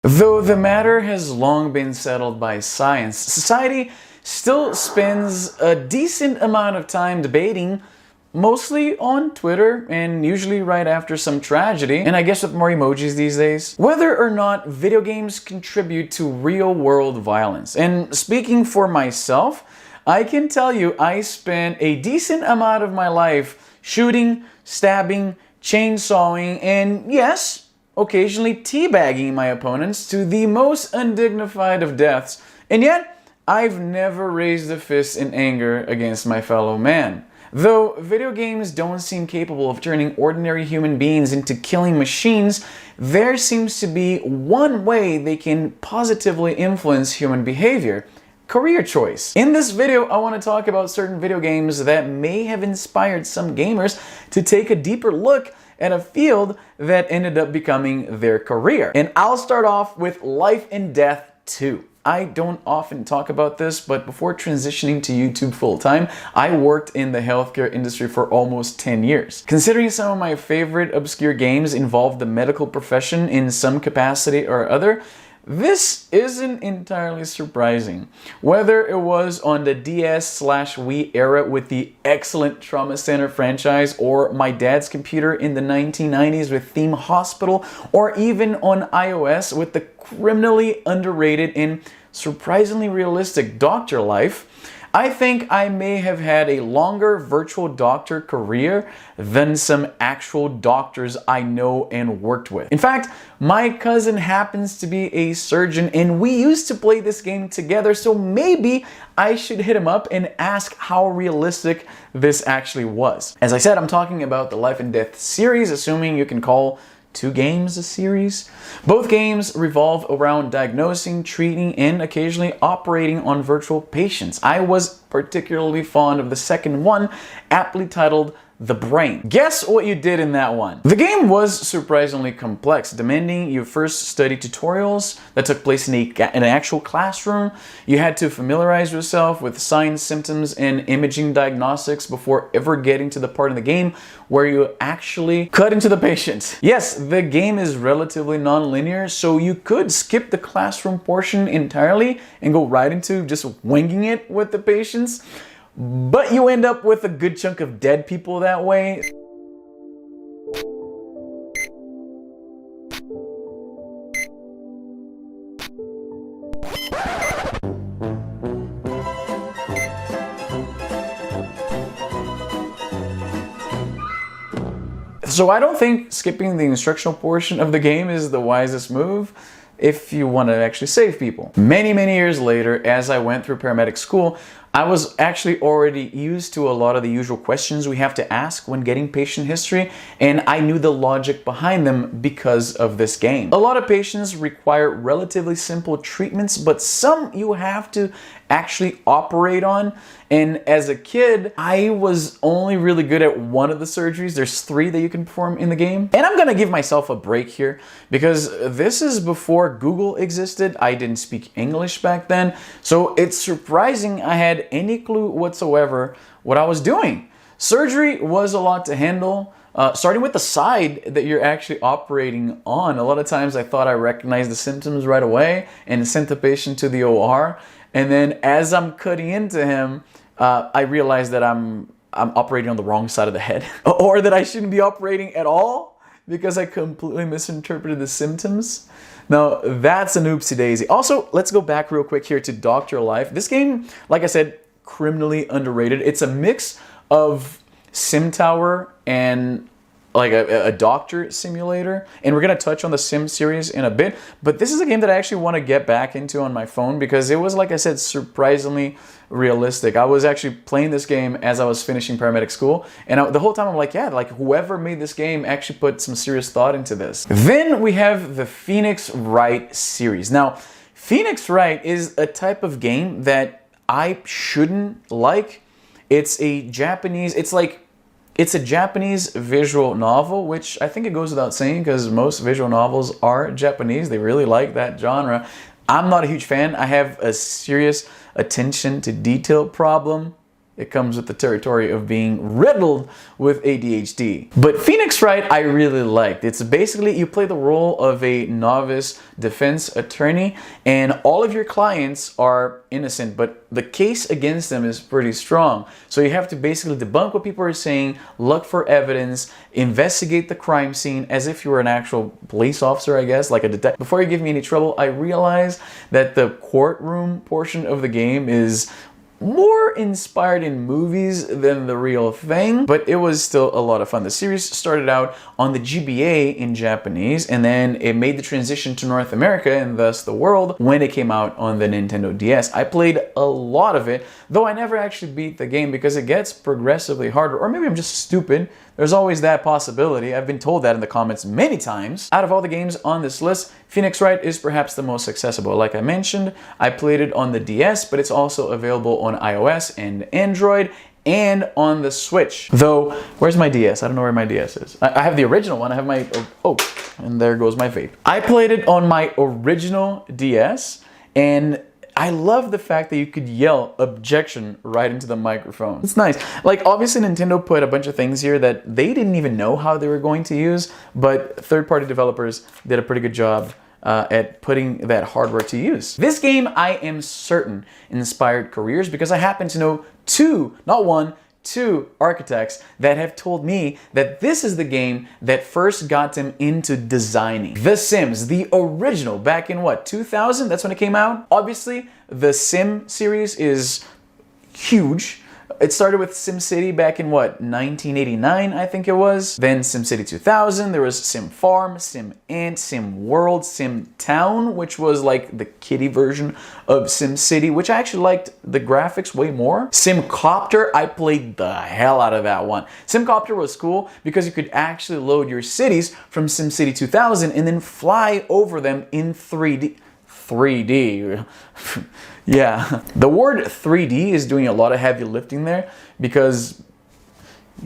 Though the matter has long been settled by science, society still spends a decent amount of time debating, mostly on Twitter and usually right after some tragedy, and I guess with more emojis these days, whether or not video games contribute to real-world violence. And speaking for myself, I can tell you I spent a decent amount of my life shooting, stabbing, chainsawing, and yes, occasionally teabagging my opponents to the most undignified of deaths, and yet I've never raised a fist in anger against my fellow man. Though video games don't seem capable of turning ordinary human beings into killing machines, there seems to be one way they can positively influence human behavior: career choice. In this video, I want to talk about certain video games that may have inspired some gamers to take a deeper look at a field that ended up becoming their career. And I'll start off with Life and Death 2. I don't often talk about this, but before transitioning to YouTube full-time, I worked in the healthcare industry for almost 10 years. Considering some of my favorite obscure games involve the medical profession in some capacity or other, this isn't entirely surprising. Whether it was on the DS/Wii era with the excellent Trauma Center franchise, or my dad's computer in the 1990s with Theme Hospital, or even on iOS with the criminally underrated and surprisingly realistic Doctor Life, I think I may have had a longer virtual doctor career than some actual doctors I know and worked with. In fact, my cousin happens to be a surgeon and we used to play this game together, so maybe I should hit him up and ask how realistic this actually was. As I said, I'm talking about the Life and Death series, assuming you can call 2 games a series. Both games revolve around diagnosing, treating, and occasionally operating on virtual patients. I was particularly fond of the second one, aptly titled The Brain. Guess what you did in that one? The game was surprisingly complex, demanding you first study tutorials that took place in an actual classroom. You had to familiarize yourself with signs, symptoms, and imaging diagnostics before ever getting to the part of the game where you actually cut into the patient. Yes, the game is relatively non-linear, so you could skip the classroom portion entirely and go right into just winging it with the patients. But you end up with a good chunk of dead people that way. So I don't think skipping the instructional portion of the game is the wisest move if you want to actually save people. Many years later, as I went through paramedic school, I was actually already used to a lot of the usual questions we have to ask when getting patient history, and I knew the logic behind them because of this game. A lot of patients require relatively simple treatments, but some you have to actually operate on. And as a kid, I was only really good at one of the surgeries. There's 3 that you can perform in the game. And I'm gonna give myself a break here because this is before Google existed. I didn't speak English back then, so it's surprising I had any clue whatsoever what I was doing. Surgery was a lot to handle. Starting with the side that you're actually operating on. A lot of times I thought I recognized the symptoms right away and sent the patient to the OR. And then as I'm cutting into him, I realized that I'm operating on the wrong side of the head. Or that I shouldn't be operating at all because I completely misinterpreted the symptoms. Now, that's an oopsie daisy. Also, let's go back real quick here to Doctor Life. This game, like I said, criminally underrated. It's a mix of Sim Tower and like a doctor simulator, and we're gonna touch on the Sim series in a bit, but this is a game that I actually want to get back into on my phone because it was, like I said, surprisingly realistic. I was actually playing this game as I was finishing paramedic school, and the whole time I'm like, yeah, like whoever made this game actually put some serious thought into this. Then we have the Phoenix Wright series. Now, Phoenix Wright is a type of game that I shouldn't like. It's a Japanese visual novel, which I think it goes without saying because most visual novels are Japanese. They really like that genre. I'm not a huge fan. I have a serious attention to detail problem it comes with the territory of being riddled with ADHD. But Phoenix Wright I really liked. It's basically you play the role of a novice defense attorney and all of your clients are innocent, but the case against them is pretty strong. So you have to basically debunk what people are saying, look for evidence, investigate the crime scene as if you were an actual police officer, I guess, like a detective. Before you give me any trouble, I realize that the courtroom portion of the game is more inspired in movies than the real thing, but it was still a lot of fun. The series started out on the GBA in Japanese, and then it made the transition to North America and thus the world when it came out on the Nintendo DS. I played a lot of it, though I never actually beat the game because it gets progressively harder, or maybe I'm just stupid. There's always that possibility. I've been told that in the comments many times. Out of all the games on this list, Phoenix Wright is perhaps the most accessible. Like I mentioned, I played it on the DS, but it's also available on iOS and Android and on the Switch. Though, where's my DS? I don't know where my DS is. I have the original one. I have my, oh, and there goes my vape. I played it on my original DS, and I love the fact that you could yell objection right into the microphone. It's nice. Like, obviously Nintendo put a bunch of things here that they didn't even know how they were going to use, but third-party developers did a pretty good job at putting that hardware to use. This game, I am certain, inspired careers because I happen to know two, not one, two architects that have told me that this is the game that first got them into designing. The Sims, the original, back in what, 2000? That's when it came out? Obviously, the Sim series is huge. It started with SimCity back in what, 1989, I think it was. Then SimCity 2000, there was Sim Farm, Sim Ant, Sim World, Sim Town, which was like the kiddie version of SimCity, which I actually liked the graphics way more. Simcopter, I played the hell out of that one. Simcopter was cool because you could actually load your cities from SimCity 2000 and then fly over them in 3D. 3D. Yeah. The word 3D is doing a lot of heavy lifting there because,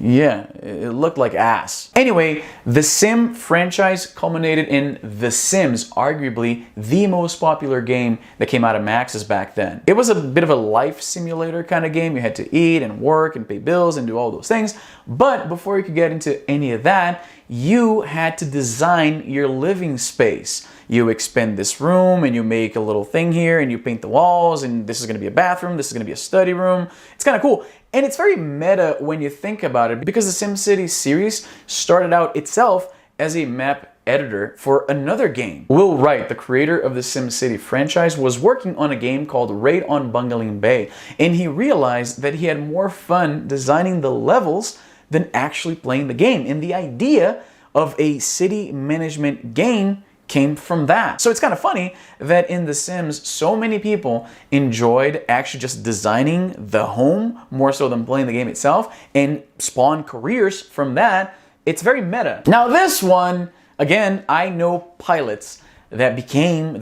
yeah, it looked like ass. Anyway, the Sim franchise culminated in The Sims, arguably the most popular game that came out of Maxis back then. It was a bit of a life simulator kind of game. You had to eat and work and pay bills and do all those things. But before you could get into any of that, you had to design your living space. You expand this room and you make a little thing here and you paint the walls and this is going to be a bathroom, this is going to be a study room. It's kind of cool. And it's very meta when you think about it because the SimCity series started out itself as a map editor for another game. Will Wright, the creator of the SimCity franchise, was working on a game called Raid on Bungling Bay, and he realized that he had more fun designing the levels than actually playing the game. And the idea of a city management game came from that. So it's kind of funny that in The Sims, so many people enjoyed actually just designing the home more so than playing the game itself and spawned careers from that. It's very meta. Now this one, again, I know pilots that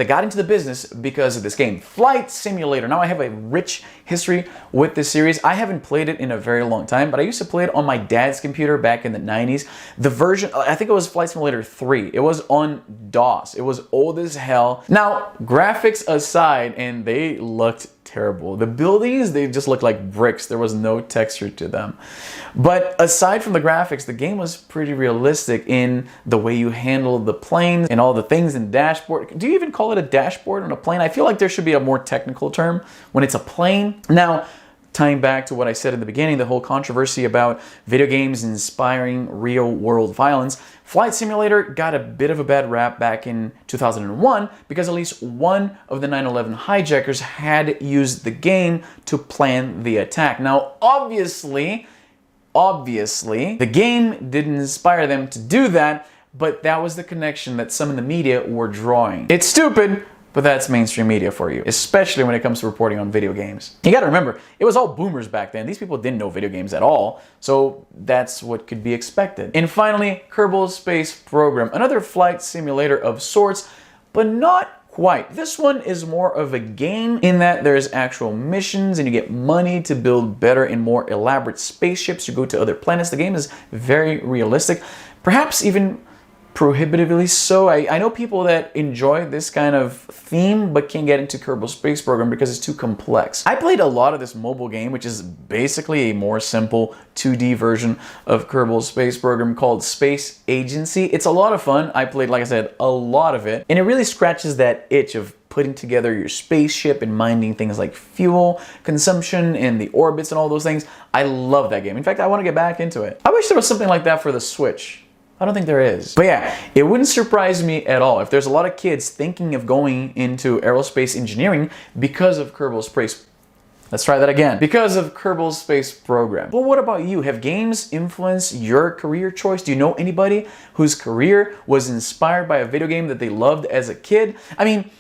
got into the business because of this game. Flight Simulator. Now I have a rich history with this series. I haven't played it in a very long time, but I used to play it on my dad's computer back in the 90s. The version, I think it was Flight Simulator 3. It was on DOS. It was old as hell. Now, graphics aside, and they looked terrible. The buildings, they just looked like bricks. There was no texture to them. But aside from the graphics, the game was pretty realistic in the way you handle the planes and all the things in the dashboard. Do you even call it a dashboard on a plane? I feel like there should be a more technical term when it's a plane. Now, tying back to what I said in the beginning, the whole controversy about video games inspiring real-world violence, Flight Simulator got a bit of a bad rap back in 2001 because at least one of the 9/11 hijackers had used the game to plan the attack. Now, obviously, the game didn't inspire them to do that, but that was the connection that some in the media were drawing. It's stupid, but that's mainstream media for you, especially when it comes to reporting on video games. You gotta remember, it was all boomers back then. These people didn't know video games at all, so that's what could be expected. And finally, Kerbal Space Program, another flight simulator of sorts, but not quite. This one is more of a game in that there's actual missions and you get money to build better and more elaborate spaceships to go to other planets. The game is very realistic, perhaps even prohibitively so. I know people that enjoy this kind of theme but can't get into Kerbal Space Program because it's too complex. I played a lot of this mobile game, which is basically a more simple 2D version of Kerbal Space Program called Space Agency. It's a lot of fun. I played, like I said, a lot of it, and it really scratches that itch of putting together your spaceship and minding things like fuel consumption and the orbits and all those things. I love that game. In fact, I want to get back into it. I wish there was something like that for the Switch. I don't think there is. But yeah, it wouldn't surprise me at all if there's a lot of kids thinking of going into aerospace engineering because of Kerbal Space. Let's try that again. Because of Kerbal Space Program. Well, what about you? Have games influenced your career choice? Do you know anybody whose career was inspired by a video game that they loved as a kid? I mean,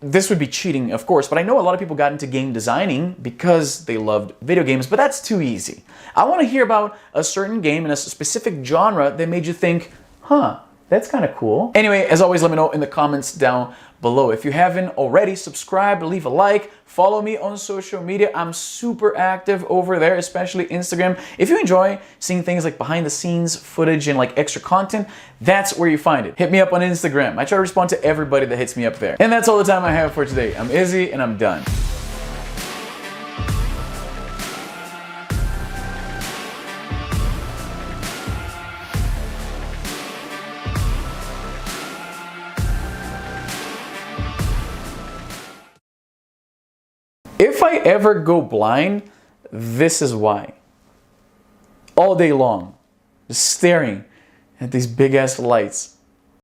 this would be cheating, of course, but I know a lot of people got into game designing because they loved video games, but that's too easy. I want to hear about a certain game in a specific genre that made you think, huh, that's kind of cool. Anyway, as always, let me know in the comments down below. If you haven't already, subscribe, leave a like, follow me on social media. I'm super active over there, especially Instagram. If you enjoy seeing things like behind the scenes footage and like extra content, that's where you find it. Hit me up on Instagram. I try to respond to everybody that hits me up there. And that's all the time I have for today. I'm Izzy and I'm done. If I ever go blind, this is why. All day long, just staring at these big ass lights.